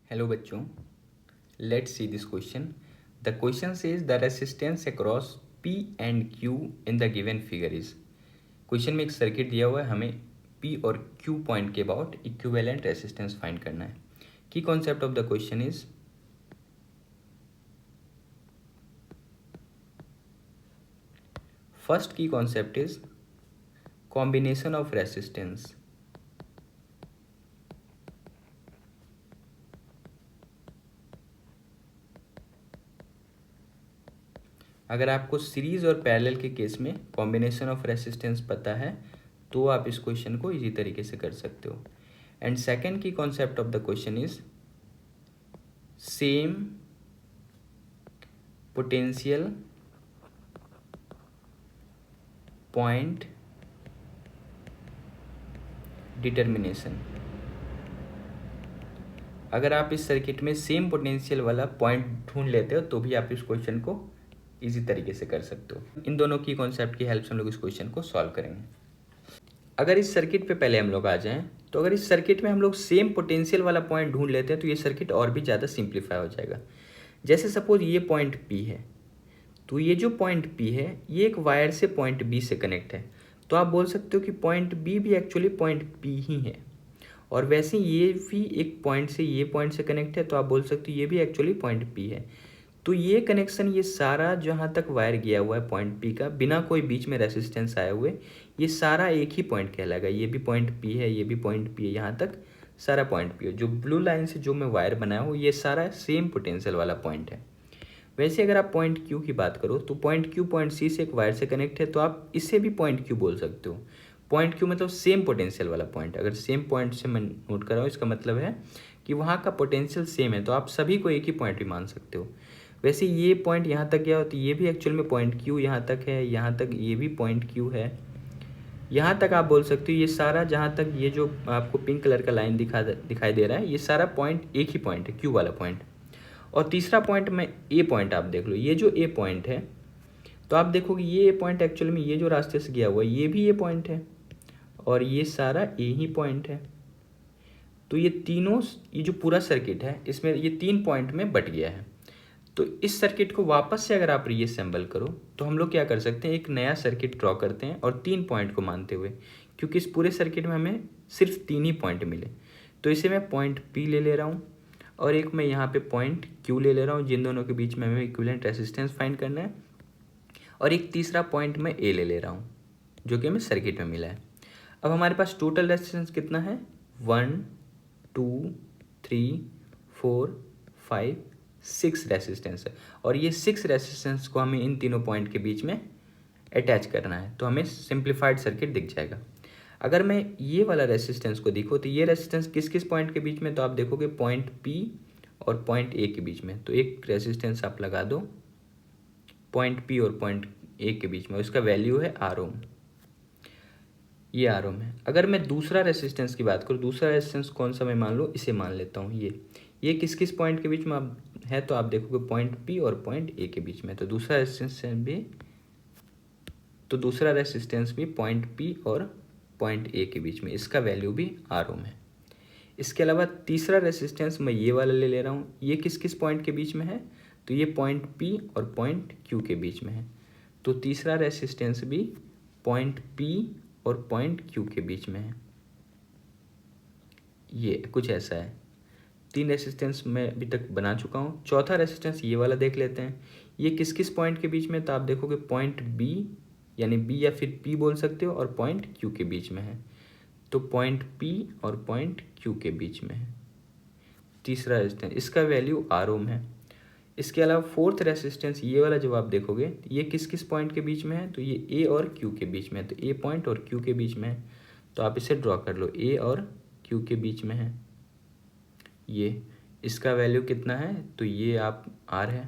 Hello बच्चों, let's see this question. The question says the resistance across P and Q in the given figure is. Question में एक circuit दिया हुआ है, हमें P और Q पॉइंट के अबाउट इक्विवेलेंट रेसिस्टेंस फाइंड करना है. Key concept of the question is first key concept is combination of resistance. अगर आपको सीरीज और पैरेलल के केस में कॉम्बिनेशन ऑफ रेसिस्टेंस पता है तो आप इस क्वेश्चन को इजी तरीके से कर सकते हो. एंड सेकंड की concept of the question is same potential point determination. अगर आप इस सर्किट में सेम पोटेंशियल वाला पॉइंट ढूंढ लेते हो तो भी आप इस क्वेश्चन को इजी तरीके से कर सकते हो. इन दोनों की कॉन्सेप्ट की हेल्प से हम लोग इस क्वेश्चन को सॉल्व करेंगे. अगर इस सर्किट पे पहले हम लोग आ जाएं तो अगर इस सर्किट में हम लोग सेम पोटेंशियल वाला पॉइंट ढूंढ लेते हैं तो ये सर्किट और भी ज़्यादा सिंप्लीफाई हो जाएगा. जैसे सपोज ये पॉइंट P है, तो ये जो पॉइंट P है ये एक वायर से पॉइंट B से कनेक्ट है. तो आप बोल सकते हो कि पॉइंट B भी एक्चुअली पॉइंट P ही है. और वैसे ये भी एक पॉइंट से ये पॉइंट से कनेक्ट है, तो आप बोल सकते हो ये भी एक्चुअली पॉइंट P है. तो ये कनेक्शन, ये सारा जहाँ तक वायर गया हुआ है पॉइंट P का, बिना कोई बीच में रेसिस्टेंस आए हुए, ये सारा एक ही पॉइंट कहलाएगा. ये भी पॉइंट P है, ये भी पॉइंट P है, यहाँ तक सारा पॉइंट P है. जो ब्लू लाइन से जो मैं वायर बनाया हूँ ये सारा सेम पोटेंशियल वाला पॉइंट है. वैसे अगर आप पॉइंट Q की बात करो तो पॉइंट Q पॉइंट C से एक वायर से कनेक्ट है, तो आप इसे भी पॉइंट Q बोल सकते हो. पॉइंट Q मतलब सेम पोटेंशियल वाला पॉइंट. अगर सेम पॉइंट से मैं नोट कर रहा हूँ, इसका मतलब है कि वहाँ का पोटेंशियल सेम है, तो आप सभी को एक ही पॉइंट भी मान सकते हो. वैसे ये पॉइंट यहाँ तक गया हो तो ये भी एक्चुअल में पॉइंट Q यहाँ तक है, यहाँ तक ये भी पॉइंट Q है. यहाँ तक आप बोल सकते हो ये सारा, जहाँ तक ये जो आपको पिंक कलर का लाइन दिखाई दे रहा है, ये सारा पॉइंट एक ही पॉइंट है, Q वाला पॉइंट. और तीसरा पॉइंट में ए पॉइंट आप देख लो, ये जो ए पॉइंट है, तो आप देखोगे ये ए पॉइंट एक्चुअल में ये जो रास्ते से गया हुआ है ये भी ए पॉइंट है, और ये सारा ए ही पॉइंट है. तो ये तीनों, ये जो पूरा सर्किट है इसमें ये 3 पॉइंट में बट गया है. तो इस सर्किट को वापस से अगर आप रीअसेंबल करो तो हम लोग क्या कर सकते हैं, एक नया सर्किट ड्रॉ करते हैं और 3 पॉइंट को मानते हुए, क्योंकि इस पूरे सर्किट में हमें सिर्फ 3 ही पॉइंट मिले. तो इसे मैं पॉइंट P ले रहा हूँ और एक मैं यहाँ पे पॉइंट Q ले रहा हूँ, जिन दोनों के बीच में हमें इक्विवेलेंट रेसिस्टेंस फाइंड करना है. और एक तीसरा पॉइंट मैं A ले रहा हूँ जो कि हमें सर्किट में मिला है. अब हमारे पास टोटल रेसिस्टेंस कितना है, 1 2 3 4 5 6 रेसिस्टेंस है. और ये 6 रेसिस्टेंस को हमें इन तीनों पॉइंट के बीच में अटैच करना है, तो हमें सिंप्लीफाइड सर्किट दिख जाएगा. अगर मैं ये वाला रेसिस्टेंस को देखो तो ये रेसिस्टेंस किस किस पॉइंट के बीच में, तो आप देखोगे पॉइंट P और पॉइंट A के बीच में. तो एक रेसिस्टेंस आप लगा दो पॉइंट P और पॉइंट A के बीच में, उसका वैल्यू है R ओम. ये R ओम है. अगर मैं दूसरा रेसिस्टेंस की बात करूँ, दूसरा रेसिस्टेंस कौन सा मैं मान लो, इसे मान लेता हूँ. ये किस किस पॉइंट के बीच में आप है, तो आप देखोगे पॉइंट P और पॉइंट A के बीच में. तो दूसरा रेसिस्टेंस भी पॉइंट P और पॉइंट A के बीच में, इसका वैल्यू भी R ओम है. इसके अलावा तीसरा रेसिस्टेंस मैं ये वाला ले रहा हूँ. ये किस किस पॉइंट के बीच में है, तो ये पॉइंट P और पॉइंट Q के बीच में है. तो तीसरा रेसिस्टेंस भी पॉइंट P और पॉइंट Q के बीच में है. ये कुछ ऐसा है. 3 रेसिस्टेंस मैं अभी तक बना चुका हूँ. चौथा रेसिस्टेंस ये वाला देख लेते हैं. ये किस किस पॉइंट के बीच में, तो आप देखोगे पॉइंट B, यानी B या फिर P बोल सकते हो, और पॉइंट Q के बीच में है. तो पॉइंट P और पॉइंट Q के बीच में है तीसरा रेसिस्टेंस, इसका वैल्यू R ओम है. इसके अलावा फोर्थ रेसिस्टेंस ये वाला जब आप देखोगे, ये किस किस पॉइंट के बीच में है, तो ये A और Q के बीच में है. तो A पॉइंट और Q के बीच में है, तो आप इसे ड्रॉ कर लो, A और Q के बीच में है. ये इसका वैल्यू कितना है, तो ये आप R है.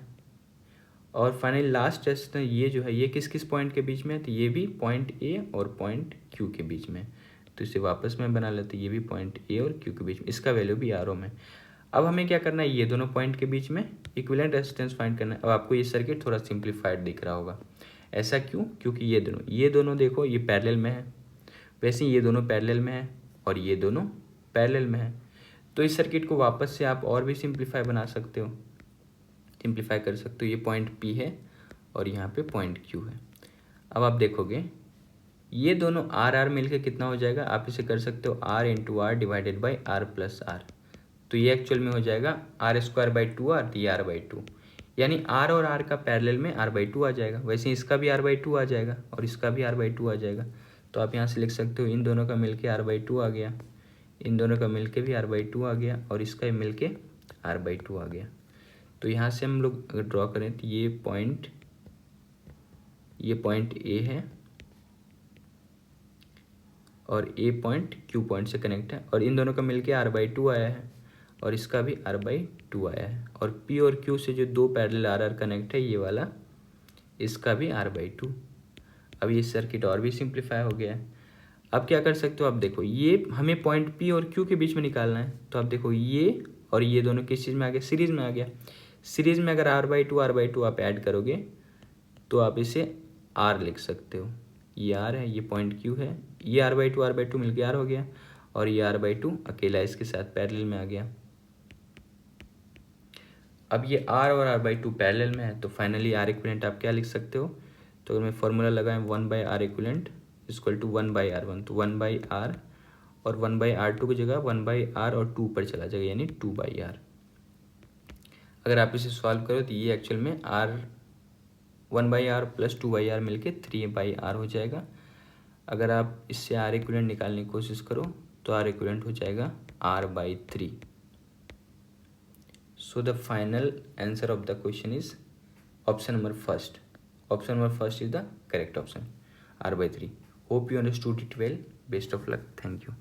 और फाइनली लास्ट रेसिस्टेंस ये जो है, ये किस किस पॉइंट के बीच में है, तो ये भी पॉइंट A और पॉइंट Q के बीच में. तो इसे वापस में बना लेते, ये भी पॉइंट A और Q के बीच में, इसका वैल्यू भी R ओम है. अब हमें क्या करना है, ये दोनों पॉइंट के बीच में इक्विवेलेंट रेजिस्टेंस फाइंड करना है. अब आपको ये सर्किट थोड़ा सिंप्लीफाइड दिख रहा होगा. ऐसा क्यों, क्योंकि ये दोनों देखो ये पैरेलल में है. वैसे ये दोनों पैरेलल में है और ये दोनों पैरेलल में है. तो इस सर्किट को वापस से आप और भी सिंप्लीफाई बना सकते हो, सिंप्लीफाई कर सकते हो। ये पॉइंट P है और यहाँ पे पॉइंट Q है। अब आप देखोगे ये दोनों आर आर मिलके कितना हो जाएगा, आप इसे कर सकते हो R into R divided by R plus R. तो ये एक्चुअल में हो जाएगा R²/2R, ये R/2, यानी R और R का पैरेलल में R/2 आ जाएगा। वैसे इसका भी R/2 आ जाएगा और इसका भी R/2 आ जाएगा। तो आप यहाँ से लिख सकते हो इन दोनों का मिलके R/2 आ गया, इन दोनों का मिलके भी R/2 आ गया और इसका भी मिलके R/2 आ गया। तो यहाँ से हम लोग अगर ड्रॉ करें तो ये पॉइंट A है और A पॉइंट Q पॉइंट से कनेक्ट है और इन दोनों का मिलके R/2 आया है और इसका भी R/2 आया है। और P और Q से जो दो पैरेलल RR कनेक्ट है ये वाला, इसका भी R/2। अब ये सर्किट और भी सिंप्लीफाई हो गया है। अब क्या कर सकते हो, आप देखो ये हमें पॉइंट P और Q के बीच में निकालना है। तो आप देखो ये और ये दोनों किस चीज़ में आ गया, सीरीज़ में आ गया। सीरीज़ में अगर R/2 आप ऐड करोगे तो आप इसे R लिख सकते हो। ये R है, ये पॉइंट Q है, ये R/2 मिलके R हो गया और ये R/2 अकेला इसके साथ पैरेलल में आ गया। अब ये R और R/2 पैरेलल में है तो फाइनली R इक्विवेलेंट आप क्या लिख सकते हो। तो अगर मैं फॉर्मूला लगाएं 1/R equivalent equal to 1/R1, तो 1/R और 1/R2 की जगह 1/R और 2 पर चला जाएगा यानी 2/R। अगर आप इसे सॉल्व करो तो ये एक्चुअल में 1/R प्लस 2/R मिलके 3/R हो जाएगा। अगर आप इससे R इक्विवेलेंट निकालने की कोशिश करो तो R इक्विवेलेंट हो जाएगा R/3। So the final answer of the question is option number first. Option number first is the correct option, R/3. Hope you understood it well. Best of luck. Thank you.